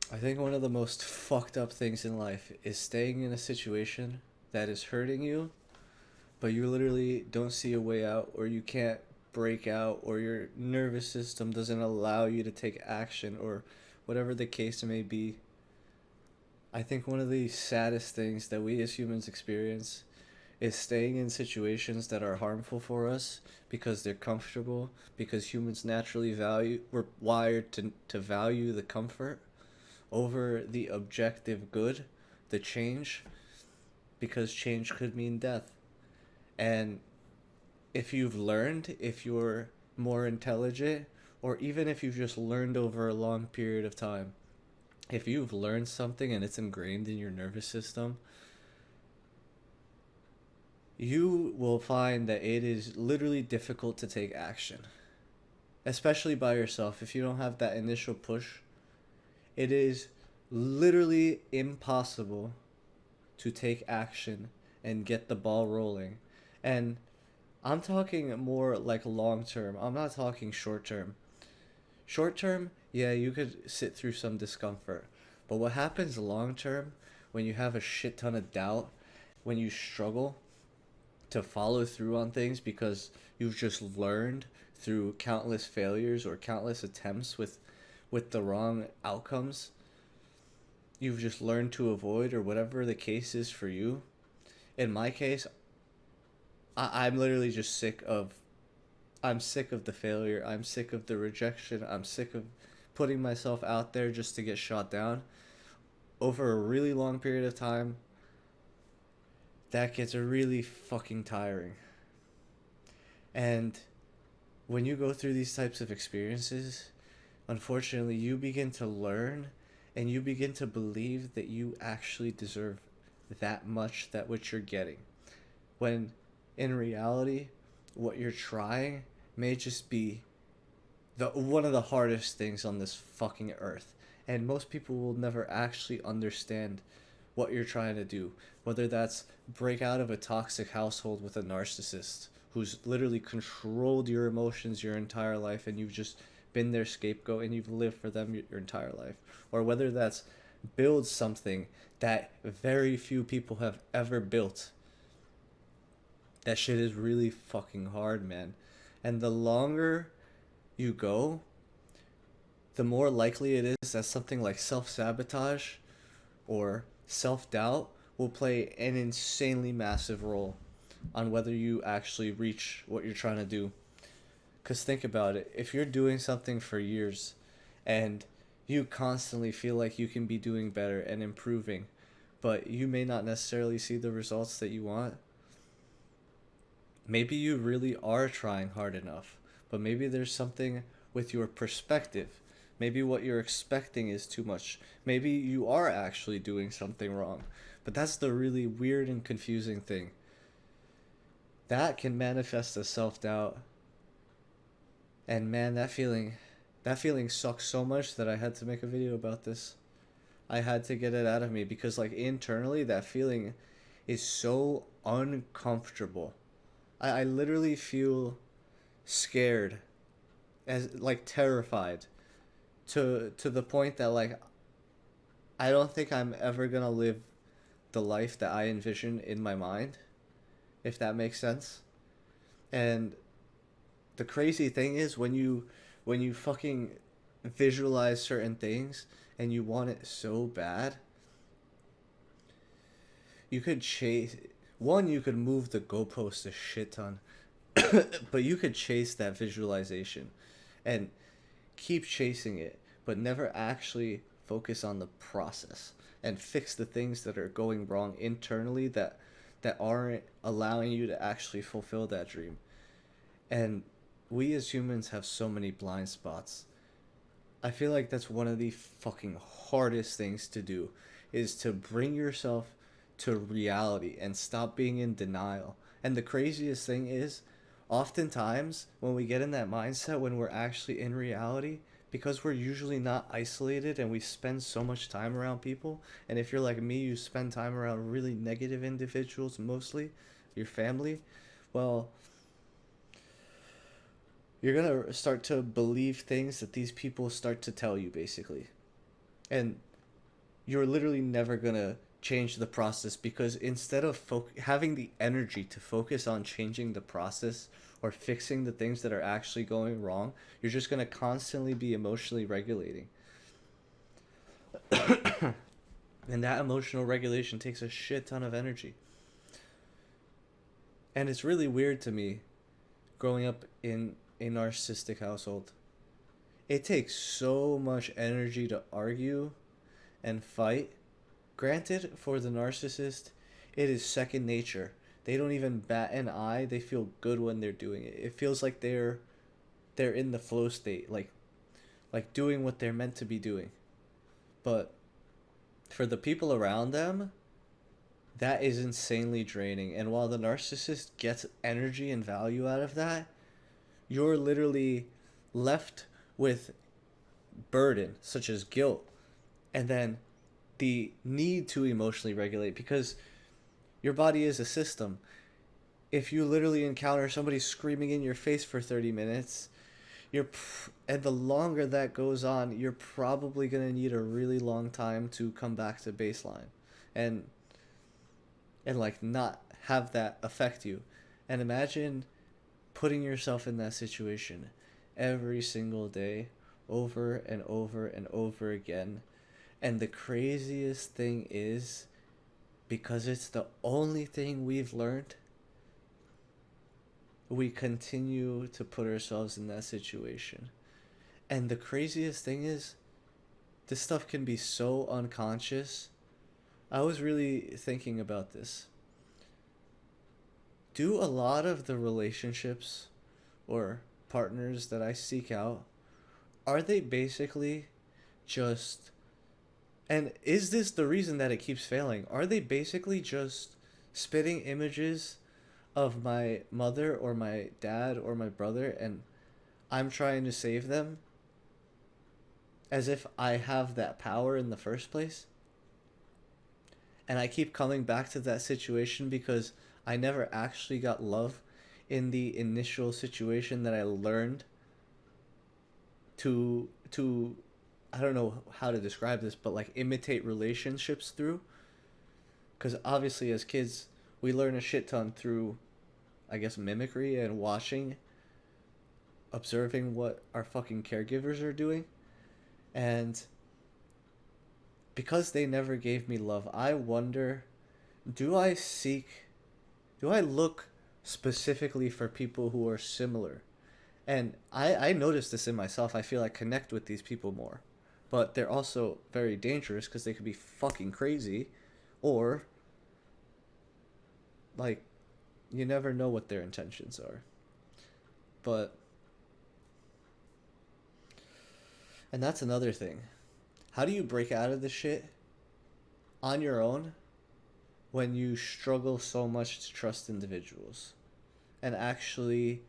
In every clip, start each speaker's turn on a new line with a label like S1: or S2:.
S1: I think one of the most fucked up things in life is staying in a situation that is hurting you, but you literally don't see a way out, or you can't break out, or your nervous system doesn't allow you to take action, or whatever the case may be. I think one of the saddest things that we as humans experience is staying in situations that are harmful for us because they're comfortable, because humans naturally value, we're wired to value the comfort over the objective good, the change, because change could mean death. And if you've learned, if you're more intelligent, or even if you've just learned over a long period of time, if you've learned something and it's ingrained in your nervous system, you will find that it is literally difficult to take action, especially by yourself. If you don't have that initial push, it is literally impossible to take action and get the ball rolling. And I'm talking more like long term. I'm not talking short term. Short term, yeah, you could sit through some discomfort. But what happens long term when you have a shit ton of doubt, when you struggle to follow through on things because you've just learned through countless failures or countless attempts with the wrong outcomes, you've just learned to avoid, or whatever the case is for you. In my case, I'm literally just sick of, I'm sick of the failure. I'm sick of the rejection. I'm sick of putting myself out there just to get shot down over a really long period of time. That gets really fucking tiring. And when you go through these types of experiences, unfortunately, you begin to learn and you begin to believe that you actually deserve that much, that which you're getting. When in reality, what you're trying may just be the one of the hardest things on this fucking earth. And most people will never actually understand what you're trying to do. Whether that's break out of a toxic household with a narcissist who's literally controlled your emotions your entire life and you've just been their scapegoat and you've lived for them your entire life. Or whether that's build something that very few people have ever built. That shit is really fucking hard, man. And the longer you go, the more likely it is that something like self sabotage or self doubt will play an insanely massive role on whether you actually reach what you're trying to do. Because think about it, if you're doing something for years and you constantly feel like you can be doing better and improving, but you may not necessarily see the results that you want, maybe you really are trying hard enough, but maybe there's something with your perspective. Maybe what you're expecting is too much. Maybe you are actually doing something wrong. But that's the really weird and confusing thing. That can manifest as self doubt. And man, that feeling sucks so much that I had to make a video about this. I had to get it out of me because like internally that feeling is so uncomfortable. I literally feel scared, as like terrified, to the point that like I don't think I'm ever gonna live the life that I envision in my mind, if that makes sense. And the crazy thing is when you fucking visualize certain things and you want it so bad, you could chase one, you could move the goalpost a shit ton, but you could chase that visualization and keep chasing it, but never actually focus on the process and fix the things that are going wrong internally that aren't allowing you to actually fulfill that dream. And we as humans have so many blind spots. I feel like that's one of the fucking hardest things to do is to bring yourself to reality and stop being in denial. And the craziest thing is, oftentimes when we get in that mindset when we're actually in reality, because we're usually not isolated and we spend so much time around people, and if you're like me, you spend time around really negative individuals mostly, your family, well, you're gonna start to believe things that these people start to tell you basically. And you're literally never gonna change the process, because instead of having the energy to focus on changing the process or fixing the things that are actually going wrong, you're just gonna constantly be emotionally regulating. And that emotional regulation takes a shit ton of energy. And it's really weird to me growing up in a narcissistic household. It takes so much energy to argue and fight. Granted, for the narcissist, it is second nature. They don't even bat an eye. They feel good when they're doing it. It feels like they're in the flow state, like doing what they're meant to be doing. But for the people around them, that is insanely draining. And while the narcissist gets energy and value out of that, you're literally left with burden such as guilt, and then the need to emotionally regulate, because your body is a system. If you literally encounter somebody screaming in your face for 30 minutes, and the longer that goes on, you're probably going to need a really long time to come back to baseline, and like not have that affect you. And imagine putting yourself in that situation every single day, over and over and over again. And the craziest thing is, because it's the only thing we've learned, we continue to put ourselves in that situation. And the craziest thing is, this stuff can be so unconscious. I was really thinking about this. Do a lot of the relationships or partners that I seek out, are they basically just, and is this the reason that it keeps failing? Are they basically just spitting images of my mother or my dad or my brother, and I'm trying to save them as if I have that power in the first place? And I keep coming back to that situation because I never actually got love in the initial situation that I learned to I don't know how to describe this, but like imitate relationships through. Because obviously as kids, we learn a shit ton through, I guess, mimicry and watching, observing what our fucking caregivers are doing. And because they never gave me love, I wonder, do I look specifically for people who are similar? And I noticed this in myself. I feel I connect with these people more. But they're also very dangerous because they could be fucking crazy, or like, you never know what their intentions are. But, and that's another thing. How do you break out of this shit on your own when you struggle so much to trust individuals and actually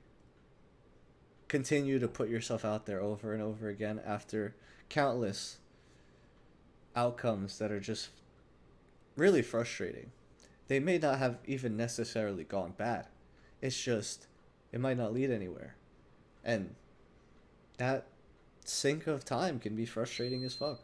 S1: continue to put yourself out there over and over again after countless outcomes that are just really frustrating? They may not have even necessarily gone bad. It's just, it might not lead anywhere. And that sink of time can be frustrating as fuck.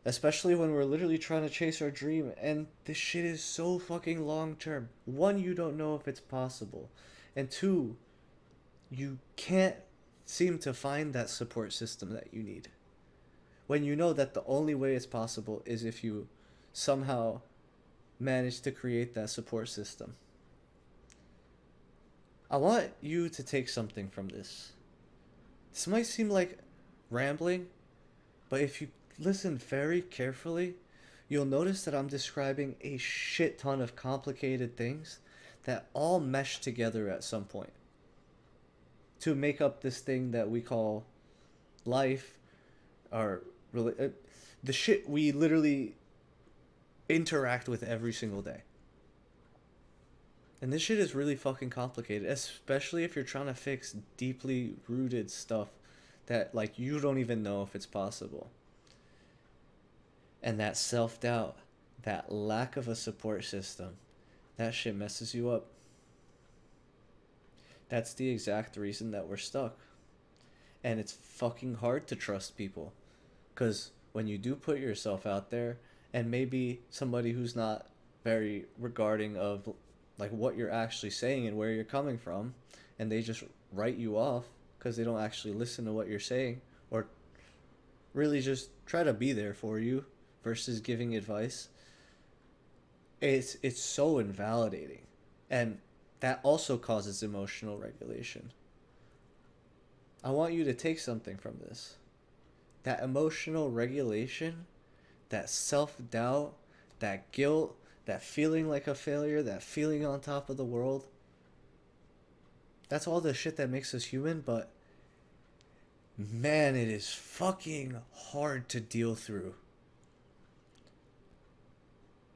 S1: Especially when we're literally trying to chase our dream, and this shit is so fucking long term. One, you don't know if it's possible. And two, you can't seem to find that support system that you need, when you know that the only way it's possible is if you somehow manage to create that support system. I want you to take something from this. This might seem like rambling, but if you listen very carefully, you'll notice that I'm describing a shit ton of complicated things that all mesh together at some point to make up this thing that we call life, or the shit we literally interact with every single day. And this shit is really fucking complicated, especially if you're trying to fix deeply rooted stuff that, like, you don't even know if it's possible. And that self-doubt, that lack of a support system, that shit messes you up. That's the exact reason that we're stuck. And it's fucking hard to trust people. Because when you do put yourself out there, and maybe somebody who's not very regarding of like what you're actually saying and where you're coming from, and they just write you off because they don't actually listen to what you're saying or really just try to be there for you versus giving advice, it's so invalidating. And that also causes emotional regulation. I want you to take something from this. That emotional regulation, that self-doubt, that guilt, that feeling like a failure, that feeling on top of the world, that's all the shit that makes us human, but man, it is fucking hard to deal through.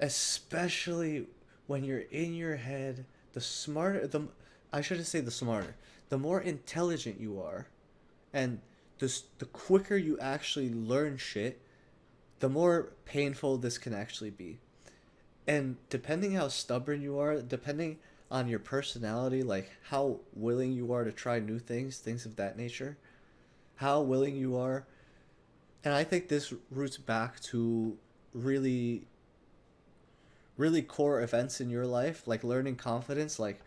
S1: Especially when you're in your head, the smarter, I shouldn't say the smarter, the more intelligent you are, and the quicker you actually learn shit, the more painful this can actually be. And depending how stubborn you are, depending on your personality, like how willing you are to try new things, things of that nature, how willing you are. And I think this roots back to really, really core events in your life, like learning confidence, like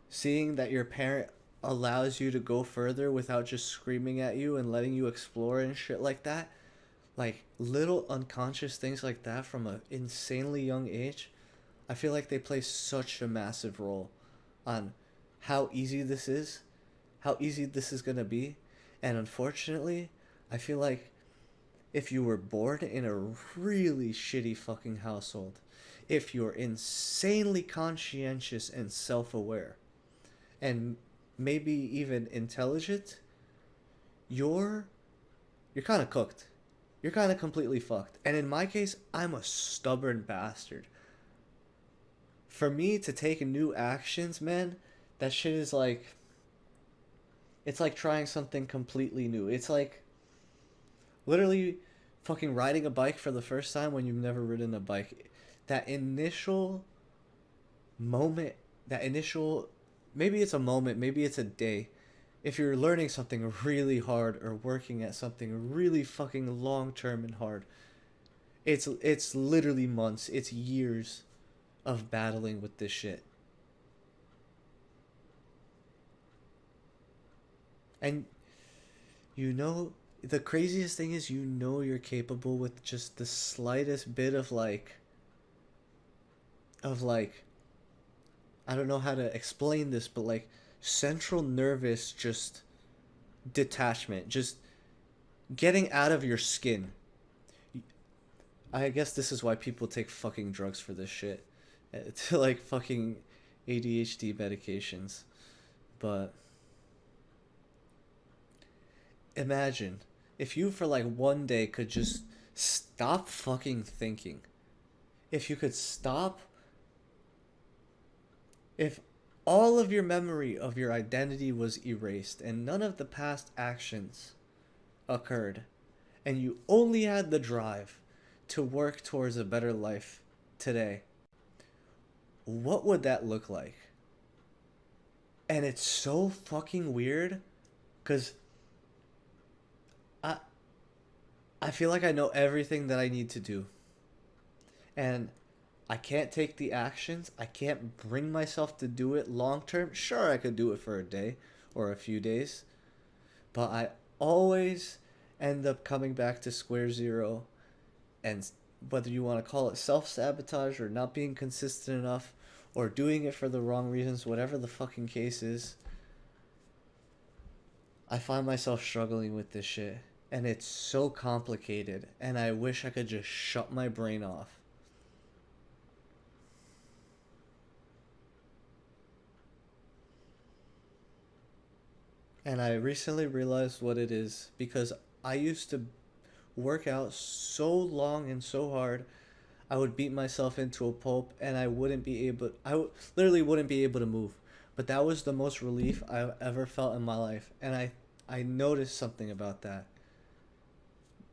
S1: seeing that your parent allows you to go further without just screaming at you and letting you explore and shit like that. Like little unconscious things like that from an insanely young age, I feel like they play such a massive role on how easy this is, how easy this is going to be. And unfortunately, I feel like if you were born in a really shitty fucking household, if you're insanely conscientious and self-aware, and maybe even intelligent, you're kind of cooked. You're kind of completely fucked. And in my case, I'm a stubborn bastard. For me to take new actions, man, that shit is like, it's like trying something completely new. It's like literally fucking riding a bike for the first time when you've never ridden a bike. That initial moment, that initial, maybe it's a moment, maybe it's a day. If you're learning something really hard or working at something really fucking long term and hard, it's literally months, it's years of battling with this shit. And you know, the craziest thing is, you know, you're capable with just the slightest bit of like I don't know how to explain this, but like central nervous just detachment, just getting out of your skin. I guess this is why people take fucking drugs for this shit. To like fucking ADHD medications. But imagine if you for like one day could just stop fucking thinking. If you could stop, if all of your memory of your identity was erased and none of the past actions occurred, and you only had the drive to work towards a better life today, what would that look like? And it's so fucking weird because I I feel like I know everything that I need to do. And I can't take the actions. I can't bring myself to do it long term. Sure, I could do it for a day or a few days, but I always end up coming back to square zero. And whether you want to call it self sabotage or not being consistent enough or doing it for the wrong reasons, whatever the fucking case is, I find myself struggling with this shit. And it's so complicated. And I wish I could just shut my brain off. And I recently realized what it is because I used to work out so long and so hard. I would beat myself into a pulp and I wouldn't be able, literally wouldn't be able to move. But that was the most relief I've ever felt in my life. And I noticed something about that.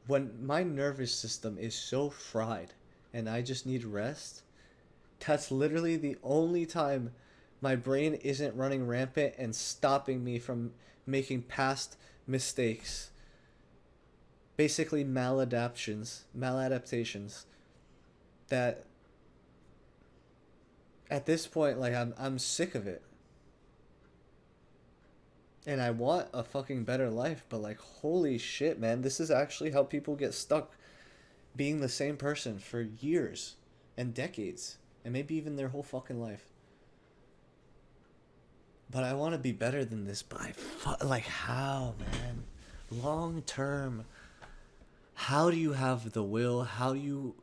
S1: When my nervous system is so fried and I just need rest, that's literally the only time my brain isn't running rampant and stopping me from making past mistakes. basically maladaptations that at this point, like, I'm sick of it. And I want a fucking better life, but like, holy shit, man, this is actually how people get stuck being the same person for years and decades and maybe even their whole fucking life. But I want to be better than this, but like, how, man? Long term. How do you have the will? How do you...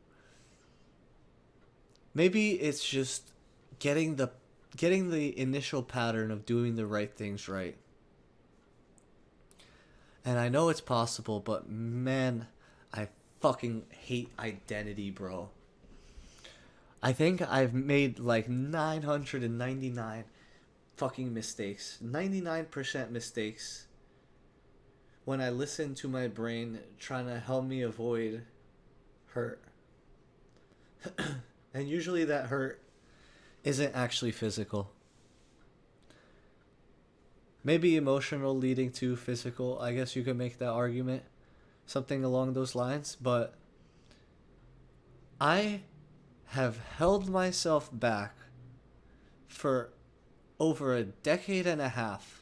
S1: Maybe it's just getting the initial pattern of doing the right things right. And I know it's possible, but man, I fucking hate identity, bro. I think I've made like 999 fucking mistakes. 99% mistakes. When I listen to my brain trying to help me avoid hurt. And usually that hurt isn't actually physical. Maybe emotional leading to physical. I guess you could make that argument. Something along those lines. But I have held myself back for over a decade and a half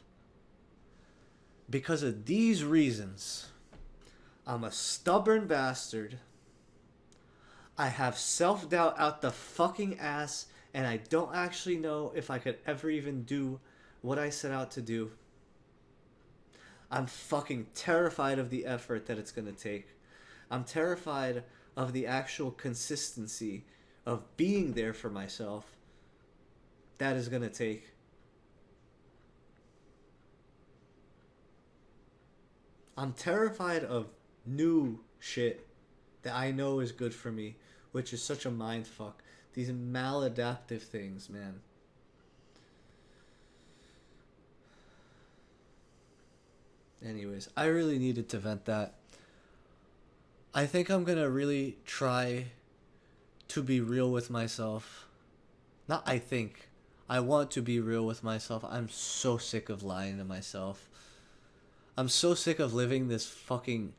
S1: because of these reasons. I'm a stubborn bastard. I have self-doubt out the fucking ass, and I don't actually know if I could ever even do what I set out to do. I'm fucking terrified of the effort that it's gonna take. I'm terrified of the actual consistency of being there for myself that is gonna take. I'm terrified of new shit that I know is good for me, which is such a mind fuck. These maladaptive things, man. Anyways, I really needed to vent that. I think I'm gonna really try to be real with myself. Not I think. I want to be real with myself. I'm so sick of lying to myself. I'm so sick of living this fucking...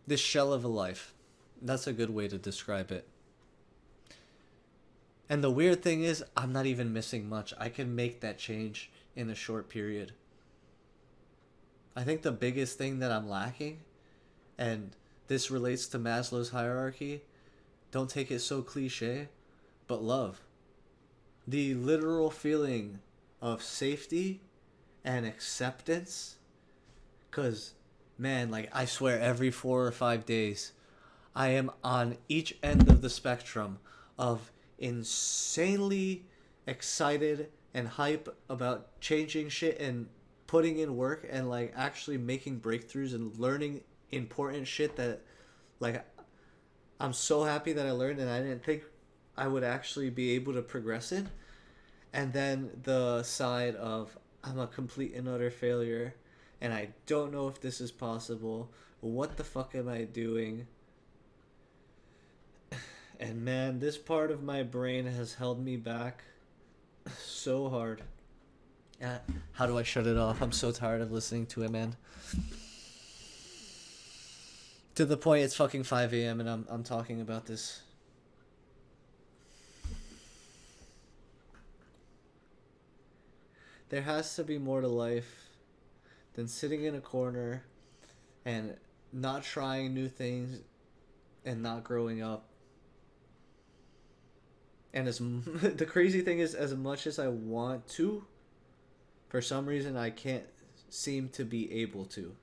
S1: this shell of a life. That's a good way to describe it. And the weird thing is, I'm not even missing much. I can make that change in a short period. I think the biggest thing that I'm lacking, and this relates to Maslow's hierarchy, don't take it so cliche, but love. The literal feeling of safety and acceptance. Because, man, like, I swear every 4 or 5 days, I am on each end of the spectrum of insanely excited and hype about changing shit and putting in work and like actually making breakthroughs and learning important shit that like I'm so happy that I learned and I didn't think I would actually be able to progress in. And then the side of I'm a complete and utter failure and I don't know if this is possible. What the fuck am I doing? And man, this part of my brain has held me back so hard. How do I shut it off? I'm so tired of listening to it, man. To the point it's fucking 5 a.m. and I'm talking about this. There has to be more to life than sitting in a corner and not trying new things and not growing up. And the crazy thing is, as much as I want to, for some reason I can't seem to be able to.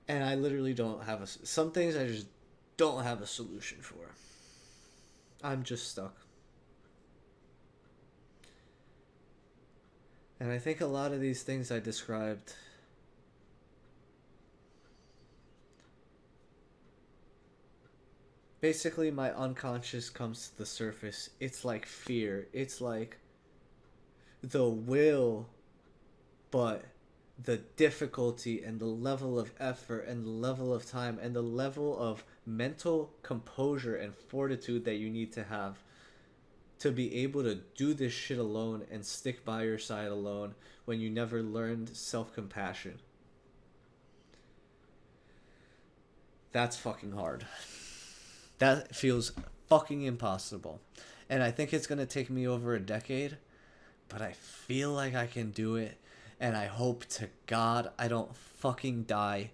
S1: And I literally don't have some things I just don't have a solution for. I'm just stuck. And I think a lot of these things I described basically my unconscious comes to the surface. It's like fear. It's like the will, but the difficulty and the level of effort and the level of time and the level of mental composure and fortitude that you need to have to be able to do this shit alone and stick by your side alone when you never learned self-compassion. That's fucking hard. That feels fucking impossible. And I think it's going to take me over a decade, but I feel like I can do it. And I hope to God I don't fucking die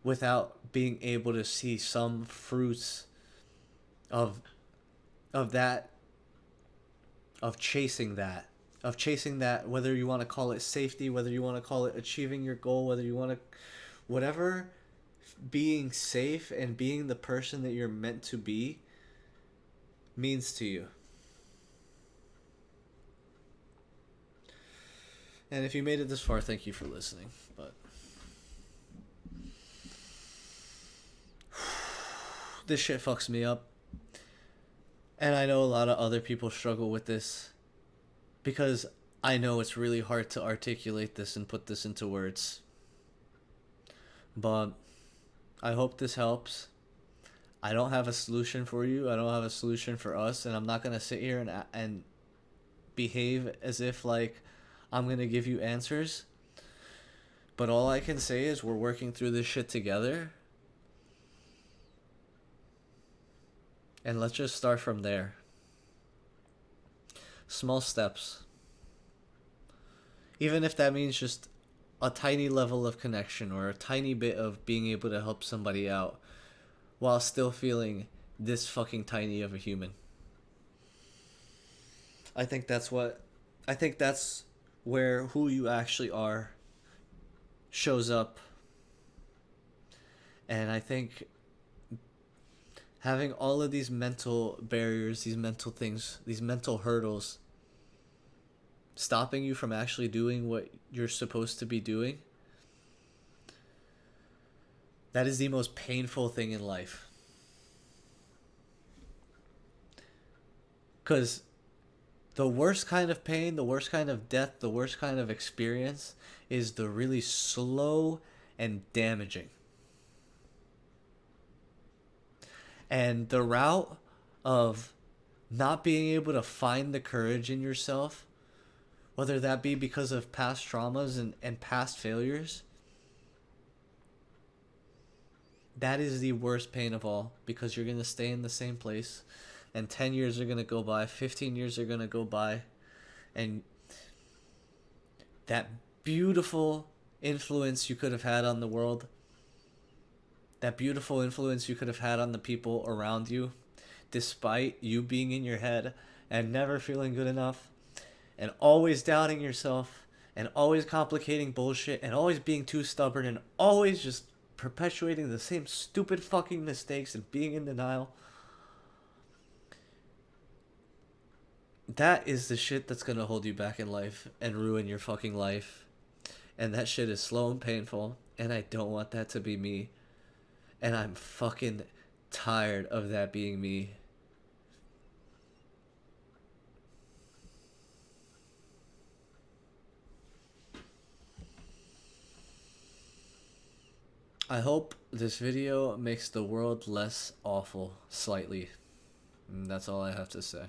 S1: without being able to see some fruits of that, of chasing that, whether you want to call it safety, whether you want to call it achieving your goal, whether you want to, whatever, being safe and being the person that you're meant to be means to you. And if you made it this far, thank you for listening. But this shit fucks me up. And I know a lot of other people struggle with this because I know it's really hard to articulate this and put this into words. But I hope this helps. I don't have a solution for you. I don't have a solution for us. And I'm not going to sit here and behave as if like I'm going to give you answers. But all I can say is we're working through this shit together. And let's just start from there. Small steps. Even if that means just a tiny level of connection or a tiny bit of being able to help somebody out while still feeling this fucking tiny of a human. I think that's where who you actually are shows up. And I think having all of these mental barriers, these mental things, these mental hurdles stopping you from actually doing what you're supposed to be doing, that is the most painful thing in life. Because the worst kind of pain, the worst kind of death, the worst kind of experience is the really slow and damaging. And the route of not being able to find the courage in yourself, whether that be because of past traumas and past failures, that is the worst pain of all, because you're going to stay in the same place and 10 years are going to go by, 15 years are going to go by, and that beautiful influence you could have had on the world, that beautiful influence you could have had on the people around you, despite you being in your head and never feeling good enough and always doubting yourself and always complicating bullshit and always being too stubborn and always just perpetuating the same stupid fucking mistakes and being in denial. That is the shit that's gonna hold you back in life and ruin your fucking life. And that shit is slow and painful, and I don't want that to be me. And I'm fucking tired of that being me. I hope this video makes the world less awful, slightly. And that's all I have to say.